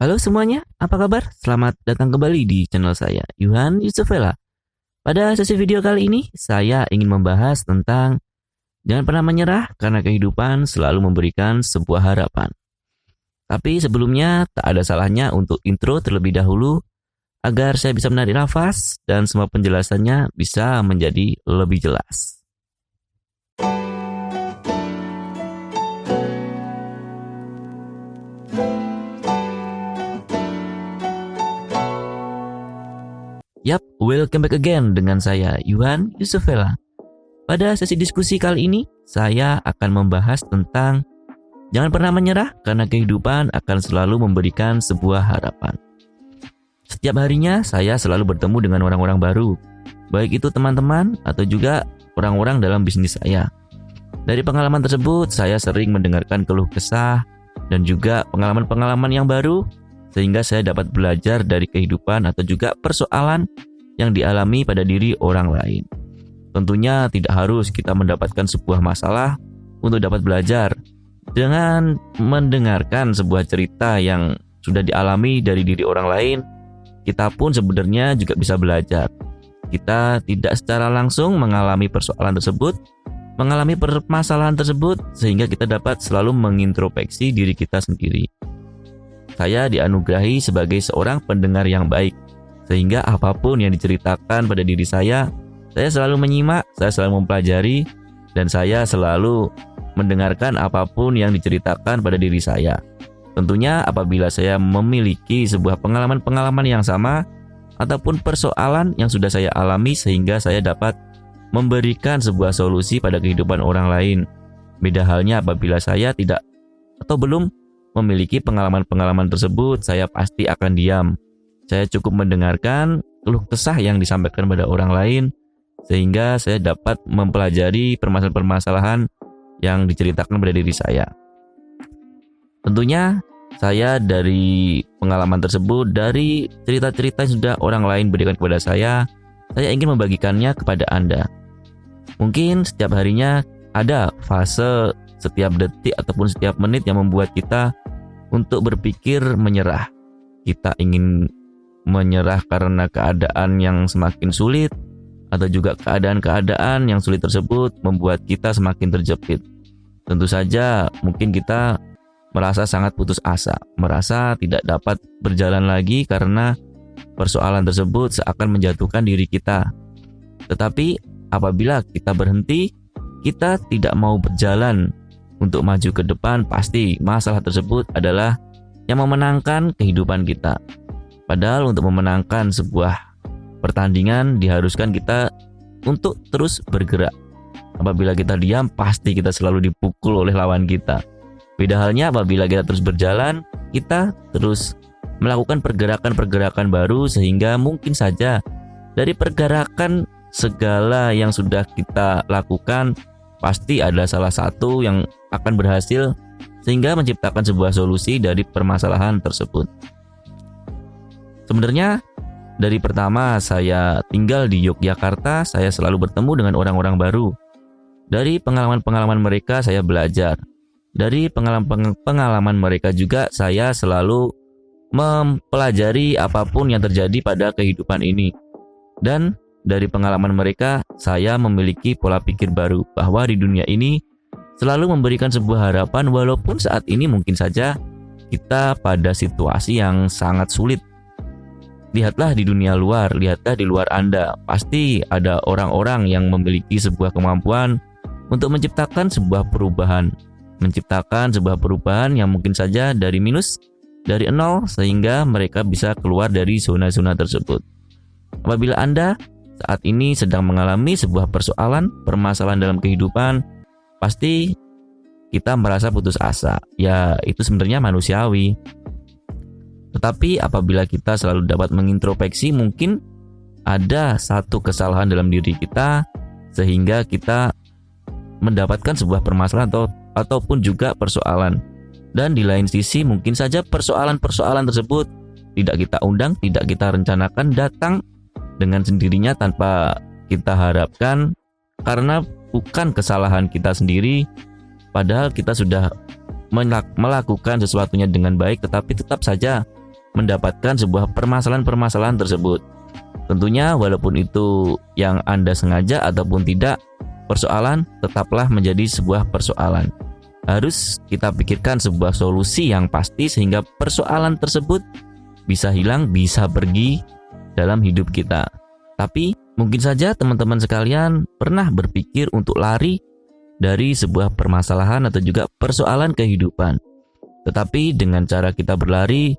Halo semuanya, apa kabar? Selamat datang kembali di channel saya, Yuhan Yusufela. Pada sesi video kali ini, saya ingin membahas tentang jangan pernah menyerah karena kehidupan selalu memberikan sebuah harapan. Tapi sebelumnya, tak ada salahnya untuk intro terlebih dahulu agar saya bisa menarik nafas dan semua penjelasannya bisa menjadi lebih jelas. Yap, welcome back again dengan saya, Yuhan Yusufela. Pada sesi diskusi kali ini, saya akan membahas tentang jangan pernah menyerah karena kehidupan akan selalu memberikan sebuah harapan. Setiap harinya, saya selalu bertemu dengan orang-orang baru, baik itu teman-teman atau juga orang-orang dalam bisnis saya. Dari pengalaman tersebut, saya sering mendengarkan keluh kesah dan juga pengalaman-pengalaman yang baru, sehingga saya dapat belajar dari kehidupan atau juga persoalan yang dialami pada diri orang lain. Tentunya tidak harus kita mendapatkan sebuah masalah untuk dapat belajar. Dengan mendengarkan sebuah cerita yang sudah dialami dari diri orang lain, kita pun sebenarnya juga bisa belajar. Kita tidak secara langsung mengalami persoalan tersebut, mengalami permasalahan tersebut, sehingga kita dapat selalu mengintrospeksi diri kita sendiri. Saya dianugerahi sebagai seorang pendengar yang baik, sehingga apapun yang diceritakan pada diri saya selalu menyimak, saya selalu mempelajari, dan saya selalu mendengarkan apapun yang diceritakan pada diri saya. Tentunya apabila saya memiliki sebuah pengalaman-pengalaman yang sama, ataupun persoalan yang sudah saya alami sehingga saya dapat memberikan sebuah solusi pada kehidupan orang lain. Beda halnya apabila saya tidak atau belum memiliki pengalaman-pengalaman tersebut, saya pasti akan diam. Saya cukup mendengarkan keluh kesah yang disampaikan pada orang lain, sehingga saya dapat mempelajari permasalahan-permasalahan yang diceritakan pada diri saya. Tentunya saya dari pengalaman tersebut, dari cerita-cerita yang sudah orang lain berikan kepada saya ingin membagikannya kepada Anda. Mungkin setiap harinya ada fase setiap detik ataupun setiap menit yang membuat kita untuk berpikir menyerah. Kita ingin menyerah karena keadaan yang semakin sulit, atau juga keadaan-keadaan yang sulit tersebut membuat kita semakin terjepit. Tentu saja mungkin kita merasa sangat putus asa, merasa tidak dapat berjalan lagi karena persoalan tersebut seakan menjatuhkan diri kita. Tetapi apabila kita berhenti, kita tidak mau berjalan untuk maju ke depan, pasti masalah tersebut adalah yang memenangkan kehidupan kita. Padahal untuk memenangkan sebuah pertandingan diharuskan kita untuk terus bergerak. Apabila kita diam, pasti kita selalu dipukul oleh lawan kita. Beda halnya apabila kita terus berjalan, kita terus melakukan pergerakan-pergerakan baru, sehingga mungkin saja dari pergerakan segala yang sudah kita lakukan, pasti ada salah satu yang akan berhasil sehingga menciptakan sebuah solusi dari permasalahan tersebut. Sebenarnya dari pertama saya tinggal di Yogyakarta, saya selalu bertemu dengan orang-orang baru. Dari pengalaman-pengalaman mereka saya belajar. Dari pengalaman mereka juga saya selalu mempelajari apapun yang terjadi pada kehidupan ini. Dan dari pengalaman mereka, saya memiliki pola pikir baru bahwa di dunia ini selalu memberikan sebuah harapan, walaupun saat ini mungkin saja kita pada situasi yang sangat sulit. Lihatlah di dunia luar, lihatlah di luar Anda. Pasti ada orang-orang yang memiliki sebuah kemampuan untuk menciptakan sebuah perubahan. Menciptakan sebuah perubahan yang mungkin saja dari minus, dari nol, sehingga mereka bisa keluar dari zona-zona tersebut. Apabila Anda saat ini sedang mengalami sebuah permasalahan dalam kehidupan, pasti kita merasa putus asa. Ya, itu sebenarnya manusiawi. Tetapi apabila kita selalu dapat mengintrospeksi, mungkin ada satu kesalahan dalam diri kita sehingga kita mendapatkan sebuah permasalahan ataupun juga persoalan. Dan di lain sisi mungkin saja persoalan-persoalan tersebut tidak kita undang, tidak kita rencanakan, datang dengan sendirinya tanpa kita harapkan, karena bukan kesalahan kita sendiri, padahal kita sudah melakukan sesuatunya dengan baik, tetapi tetap saja mendapatkan sebuah permasalahan-permasalahan tersebut. Tentunya walaupun itu yang Anda sengaja ataupun tidak, persoalan tetaplah menjadi sebuah persoalan. Harus kita pikirkan sebuah solusi yang pasti sehingga persoalan tersebut bisa hilang, bisa pergi dalam hidup kita. Tapi mungkin saja teman-teman sekalian pernah berpikir untuk lari dari sebuah permasalahan atau juga persoalan kehidupan. Tetapi dengan cara kita berlari,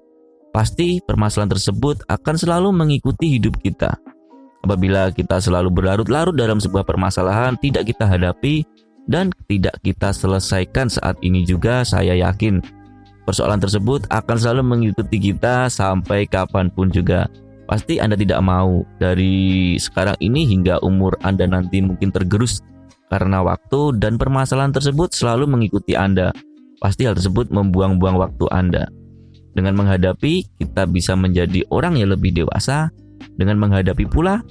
pasti permasalahan tersebut akan selalu mengikuti hidup kita. Apabila kita selalu berlarut-larut dalam sebuah permasalahan tidak kita hadapi dan tidak kita selesaikan saat ini juga, saya yakin persoalan tersebut akan selalu mengikuti kita sampai kapanpun juga. Pasti Anda tidak mau dari sekarang ini hingga umur Anda nanti mungkin tergerus karena waktu dan permasalahan tersebut selalu mengikuti Anda. Pasti hal tersebut membuang-buang waktu Anda. Dengan menghadapi, kita bisa menjadi orang yang lebih dewasa. Dengan menghadapi pula,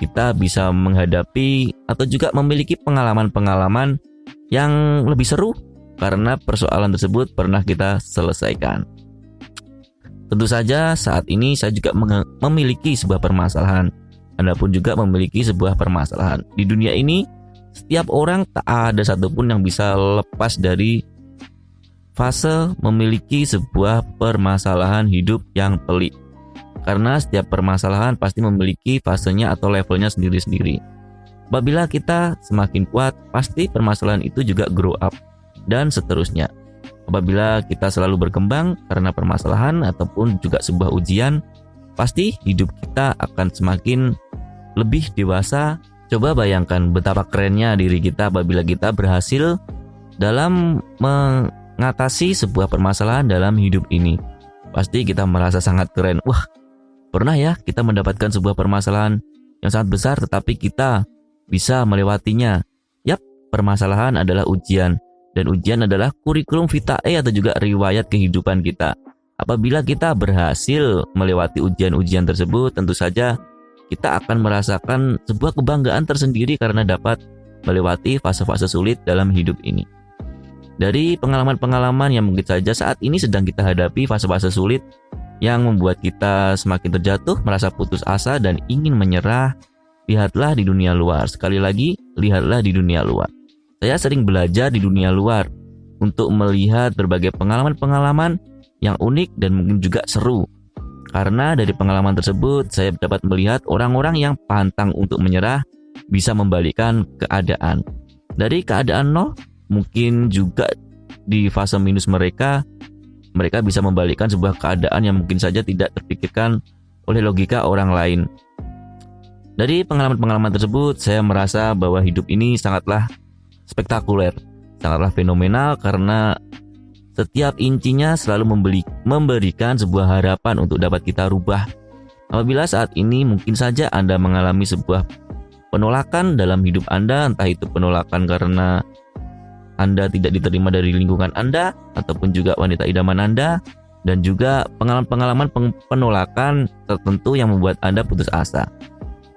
kita bisa menghadapi atau juga memiliki pengalaman-pengalaman yang lebih seru karena persoalan tersebut pernah kita selesaikan. Tentu saja saat ini saya juga memiliki sebuah permasalahan. Anda pun juga memiliki sebuah permasalahan. Di dunia ini, setiap orang tak ada satupun yang bisa lepas dari fase memiliki sebuah permasalahan hidup yang pelik. Karena setiap permasalahan pasti memiliki fasenya atau levelnya sendiri-sendiri. Apabila kita semakin kuat, pasti permasalahan itu juga grow up dan seterusnya. Apabila kita selalu berkembang karena permasalahan ataupun juga sebuah ujian, pasti hidup kita akan semakin lebih dewasa. Coba bayangkan betapa kerennya diri kita apabila kita berhasil dalam mengatasi sebuah permasalahan dalam hidup ini. Pasti kita merasa sangat keren. Wah, pernah ya kita mendapatkan sebuah permasalahan yang sangat besar tetapi kita bisa melewatinya. Yap, permasalahan adalah ujian. Dan ujian adalah kurikulum vitae atau juga riwayat kehidupan kita. Apabila kita berhasil melewati ujian-ujian tersebut, tentu saja kita akan merasakan sebuah kebanggaan tersendiri karena dapat melewati fase-fase sulit dalam hidup ini. Dari pengalaman-pengalaman yang mungkin saja saat ini sedang kita hadapi fase-fase sulit yang membuat kita semakin terjatuh, merasa putus asa dan ingin menyerah, lihatlah di dunia luar. Sekali lagi, lihatlah di dunia luar. Saya sering belajar di dunia luar untuk melihat berbagai pengalaman-pengalaman yang unik dan mungkin juga seru. Karena dari pengalaman tersebut saya dapat melihat orang-orang yang pantang untuk menyerah bisa membalikkan keadaan. Dari keadaan nol, mungkin juga di fase minus mereka bisa membalikkan sebuah keadaan yang mungkin saja tidak terpikirkan oleh logika orang lain. Dari pengalaman-pengalaman tersebut saya merasa bahwa hidup ini sangatlah spektakuler, sangatlah fenomenal karena setiap incinya selalu memberikan sebuah harapan untuk dapat kita rubah. Apabila saat ini mungkin saja Anda mengalami sebuah penolakan dalam hidup Anda, entah itu penolakan karena Anda tidak diterima dari lingkungan Anda ataupun juga wanita idaman Anda, dan juga pengalaman-pengalaman penolakan tertentu yang membuat Anda putus asa.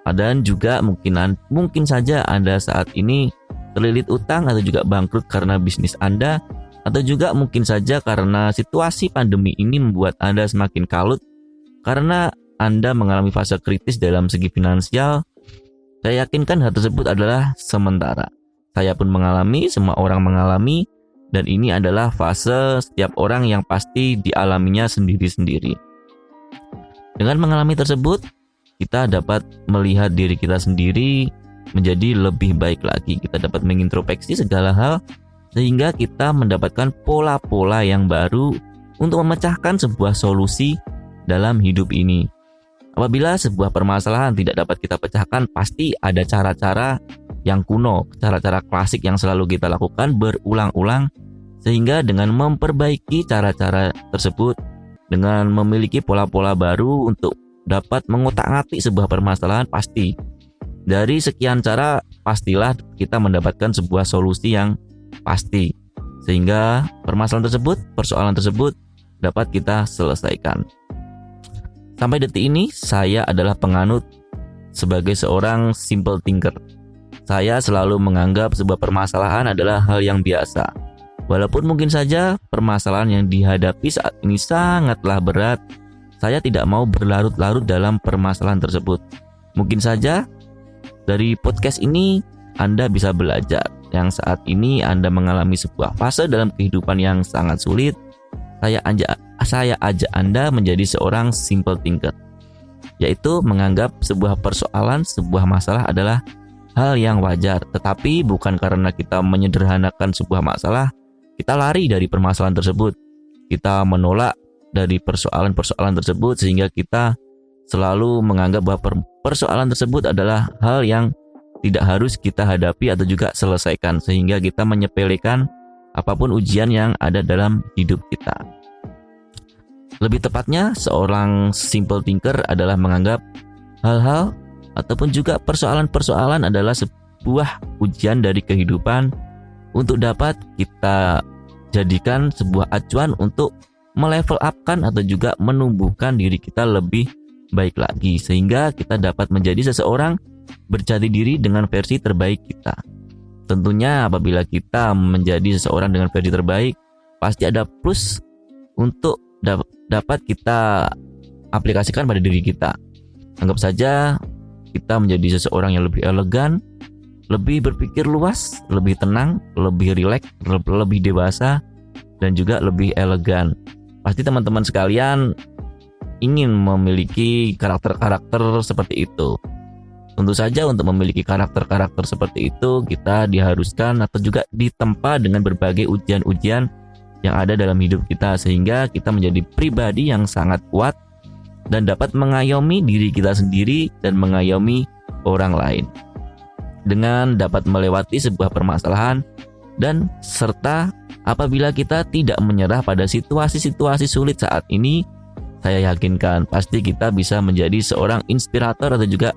Dan juga mungkin saja Anda saat ini terlilit utang atau juga bangkrut karena bisnis Anda, atau juga mungkin saja karena situasi pandemi ini membuat Anda semakin kalut karena Anda mengalami fase kritis dalam segi finansial. Saya yakinkan hal tersebut adalah sementara. Saya pun mengalami, semua orang mengalami, dan ini adalah fase setiap orang yang pasti dialaminya sendiri-sendiri. Dengan mengalami tersebut, kita dapat melihat diri kita sendiri menjadi lebih baik lagi. Kita dapat mengintrospeksi segala hal sehingga kita mendapatkan pola-pola yang baru untuk memecahkan sebuah solusi dalam hidup ini. Apabila sebuah permasalahan tidak dapat kita pecahkan, pasti ada cara-cara yang kuno, cara-cara klasik yang selalu kita lakukan berulang-ulang, sehingga dengan memperbaiki cara-cara tersebut, dengan memiliki pola-pola baru untuk dapat mengotak-atik sebuah permasalahan, pasti dari sekian cara pastilah kita mendapatkan sebuah solusi yang pasti, sehingga permasalahan tersebut, persoalan tersebut dapat kita selesaikan. Sampai detik ini saya adalah penganut sebagai seorang simple thinker. Saya selalu menganggap sebuah permasalahan adalah hal yang biasa. Walaupun mungkin saja permasalahan yang dihadapi saat ini sangatlah berat, saya tidak mau berlarut-larut dalam permasalahan tersebut. Mungkin saja dari podcast ini Anda bisa belajar yang saat ini Anda mengalami sebuah fase dalam kehidupan yang sangat sulit. Saya ajak Anda menjadi seorang simple thinker, yaitu menganggap sebuah persoalan, sebuah masalah adalah hal yang wajar. Tetapi bukan karena kita menyederhanakan sebuah masalah, kita lari dari permasalahan tersebut. Kita menolak dari persoalan-persoalan tersebut sehingga kita selalu menganggap bahwa persoalan tersebut adalah hal yang tidak harus kita hadapi atau juga selesaikan, sehingga kita menyepelekan apapun ujian yang ada dalam hidup kita. Lebih tepatnya, seorang simple thinker adalah menganggap hal-hal ataupun juga persoalan-persoalan adalah sebuah ujian dari kehidupan untuk dapat kita jadikan sebuah acuan untuk melevel upkan atau juga menumbuhkan diri kita lebih baik lagi, sehingga kita dapat menjadi seseorang berjati diri dengan versi terbaik kita. Tentunya apabila kita menjadi seseorang dengan versi terbaik, pasti ada plus untuk dapat kita aplikasikan pada diri kita. Anggap saja kita menjadi seseorang yang lebih elegan, lebih berpikir luas, lebih tenang, lebih rileks, lebih dewasa, dan juga lebih elegan. Pasti teman-teman sekalian ingin memiliki karakter-karakter seperti itu. Tentu saja untuk memiliki karakter-karakter seperti itu, kita diharuskan atau juga ditempa dengan berbagai ujian-ujian yang ada dalam hidup kita, sehingga kita menjadi pribadi yang sangat kuat dan dapat mengayomi diri kita sendiri dan mengayomi orang lain dengan dapat melewati sebuah permasalahan. Dan serta apabila kita tidak menyerah pada situasi-situasi sulit saat ini, saya yakinkan pasti kita bisa menjadi seorang inspirator atau juga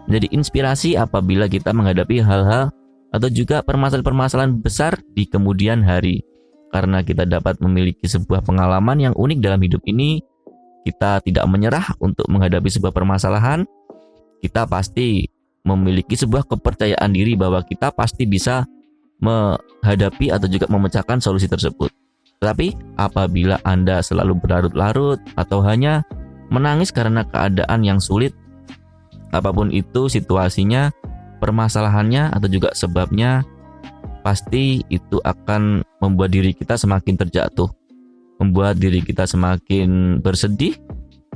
menjadi inspirasi apabila kita menghadapi hal-hal atau juga permasalahan-permasalahan besar di kemudian hari. Karena kita dapat memiliki sebuah pengalaman yang unik dalam hidup ini, kita tidak menyerah untuk menghadapi sebuah permasalahan. Kita pasti memiliki sebuah kepercayaan diri bahwa kita pasti bisa menghadapi atau juga memecahkan solusi tersebut. Tetapi apabila Anda selalu berlarut-larut atau hanya menangis karena keadaan yang sulit, apapun itu situasinya, permasalahannya atau juga sebabnya, pasti itu akan membuat diri kita semakin terjatuh, membuat diri kita semakin bersedih,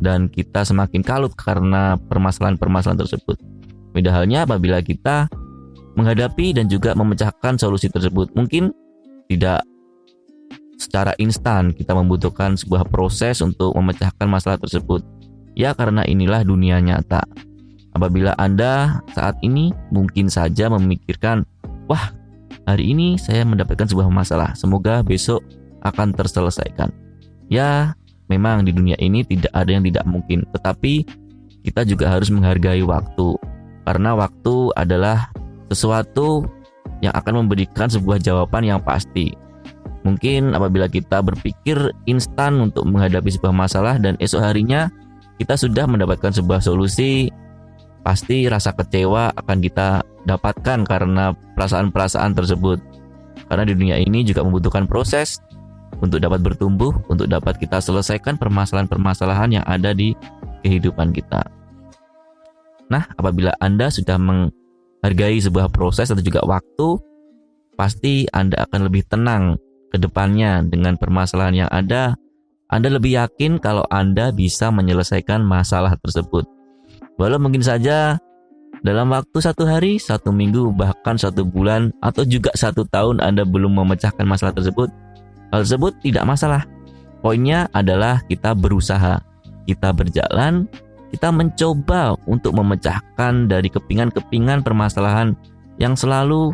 dan kita semakin kalut karena permasalahan-permasalahan tersebut. Beda halnya apabila kita menghadapi dan juga memecahkan solusi tersebut. Mungkin tidak secara instan, kita membutuhkan sebuah proses untuk memecahkan masalah tersebut. Ya, karena inilah dunia nyata. Apabila Anda saat ini mungkin saja memikirkan, wah, hari ini saya mendapatkan sebuah masalah, semoga besok akan terselesaikan. Ya, memang di dunia ini tidak ada yang tidak mungkin, tetapi kita juga harus menghargai waktu. Karena waktu adalah sesuatu yang akan memberikan sebuah jawaban yang pasti. Mungkin apabila kita berpikir instan untuk menghadapi sebuah masalah dan esok harinya kita sudah mendapatkan sebuah solusi, pasti rasa kecewa akan kita dapatkan karena perasaan-perasaan tersebut. Karena di dunia ini juga membutuhkan proses untuk dapat bertumbuh, untuk dapat kita selesaikan permasalahan-permasalahan yang ada di kehidupan kita. Nah, apabila Anda sudah menghargai sebuah proses atau juga waktu, pasti Anda akan lebih tenang ke depannya dengan permasalahan yang ada. Anda lebih yakin kalau Anda bisa menyelesaikan masalah tersebut. Walau mungkin saja dalam waktu 1 hari, 1 minggu, bahkan 1 bulan, atau juga 1 tahun Anda belum memecahkan masalah tersebut, hal tersebut tidak masalah. Poinnya adalah kita berusaha, kita berjalan, kita mencoba untuk memecahkan dari kepingan-kepingan permasalahan yang selalu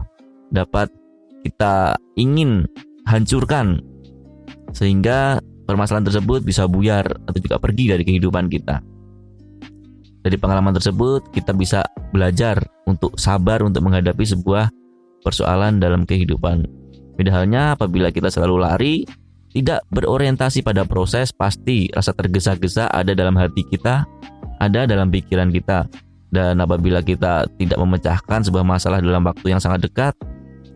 dapat kita ingin hancurkan, sehingga permasalahan tersebut bisa buyar atau juga pergi dari kehidupan kita. Dari pengalaman tersebut kita bisa belajar untuk sabar untuk menghadapi sebuah persoalan dalam kehidupan. Beda halnya apabila kita selalu lari, tidak berorientasi pada proses, pasti rasa tergesa-gesa ada dalam hati kita, ada dalam pikiran kita. Dan apabila kita tidak memecahkan sebuah masalah dalam waktu yang sangat dekat,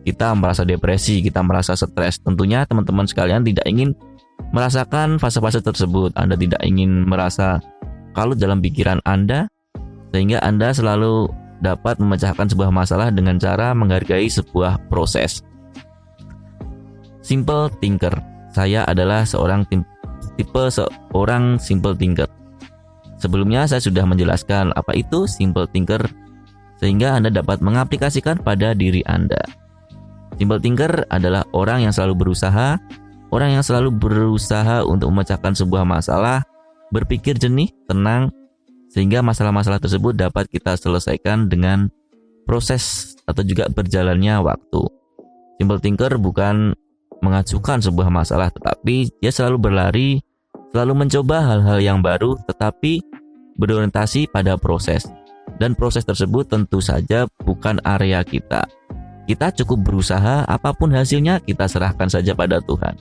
kita merasa depresi, kita merasa stres. Tentunya teman-teman sekalian tidak ingin merasakan fase-fase tersebut. Anda tidak ingin merasa kalut dalam pikiran Anda, sehingga Anda selalu dapat memecahkan sebuah masalah dengan cara menghargai sebuah proses. Simple thinker. Saya adalah tipe seorang simple thinker. Sebelumnya saya sudah menjelaskan apa itu simple thinker, sehingga Anda dapat mengaplikasikan pada diri Anda. Simple thinker adalah orang yang selalu berusaha untuk memecahkan sebuah masalah, berpikir jernih, tenang, sehingga masalah-masalah tersebut dapat kita selesaikan dengan proses atau juga berjalannya waktu. Simple thinker bukan mengajukan sebuah masalah, tetapi dia selalu berlari, selalu mencoba hal-hal yang baru, tetapi berorientasi pada proses. Dan proses tersebut tentu saja bukan area kita. Kita cukup berusaha, apapun hasilnya kita serahkan saja pada Tuhan.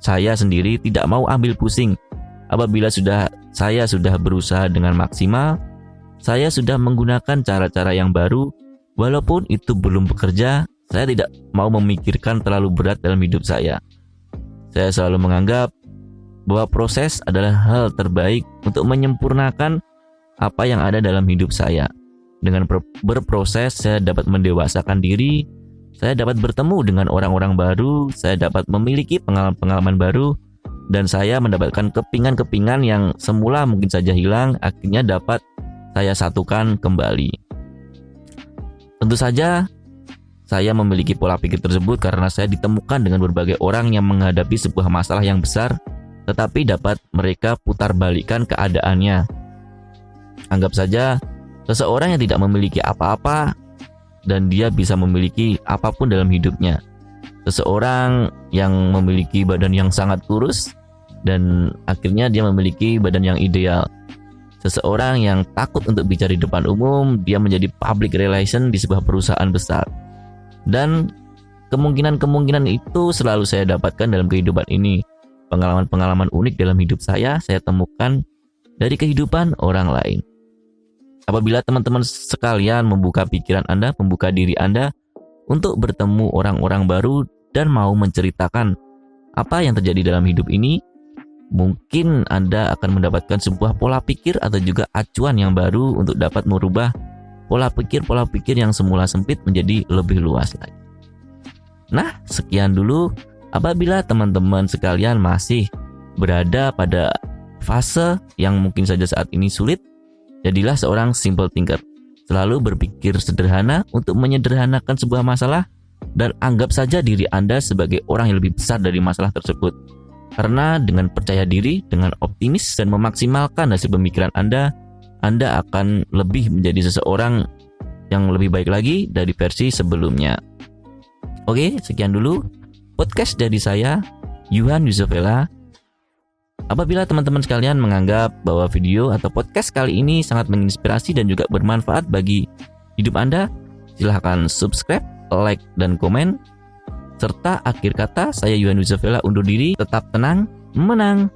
Saya sendiri tidak mau ambil pusing. Apabila saya sudah berusaha dengan maksimal, saya sudah menggunakan cara-cara yang baru, walaupun itu belum bekerja, saya tidak mau memikirkan terlalu berat dalam hidup saya. Saya selalu menganggap bahwa proses adalah hal terbaik untuk menyempurnakan apa yang ada dalam hidup saya. Dengan berproses, saya dapat mendewasakan diri, saya dapat bertemu dengan orang-orang baru, saya dapat memiliki pengalaman-pengalaman baru, dan saya mendapatkan kepingan-kepingan yang semula mungkin saja hilang, akhirnya dapat saya satukan kembali. Tentu saja, saya memiliki pola pikir tersebut karena saya ditemukan dengan berbagai orang yang menghadapi sebuah masalah yang besar, tetapi dapat mereka putar balikan keadaannya. Anggap saja seseorang yang tidak memiliki apa-apa dan dia bisa memiliki apapun dalam hidupnya. Seseorang yang memiliki badan yang sangat kurus dan akhirnya dia memiliki badan yang ideal. Seseorang yang takut untuk bicara di depan umum, dia menjadi public relation di sebuah perusahaan besar. Dan kemungkinan-kemungkinan itu selalu saya dapatkan dalam kehidupan ini. Pengalaman-pengalaman unik dalam hidup saya temukan dari kehidupan orang lain. Apabila teman-teman sekalian membuka pikiran Anda, membuka diri Anda untuk bertemu orang-orang baru dan mau menceritakan apa yang terjadi dalam hidup ini, mungkin Anda akan mendapatkan sebuah pola pikir atau juga acuan yang baru untuk dapat merubah pola pikir yang semula sempit menjadi lebih luas lagi. Nah, sekian dulu. Apabila teman-teman sekalian masih berada pada fase yang mungkin saja saat ini sulit, jadilah seorang simple thinker. Selalu berpikir sederhana untuk menyederhanakan sebuah masalah, dan anggap saja diri Anda sebagai orang yang lebih besar dari masalah tersebut. Karena dengan percaya diri, dengan optimis dan memaksimalkan hasil pemikiran Anda akan lebih menjadi seseorang yang lebih baik lagi dari versi sebelumnya. Oke, sekian dulu podcast dari saya, Yuhan Yusufela. Apabila teman-teman sekalian menganggap bahwa video atau podcast kali ini sangat menginspirasi dan juga bermanfaat bagi hidup Anda, silahkan subscribe, like, dan komen. Serta akhir kata, saya Yuhan Yusufela undur diri, tetap tenang, menang.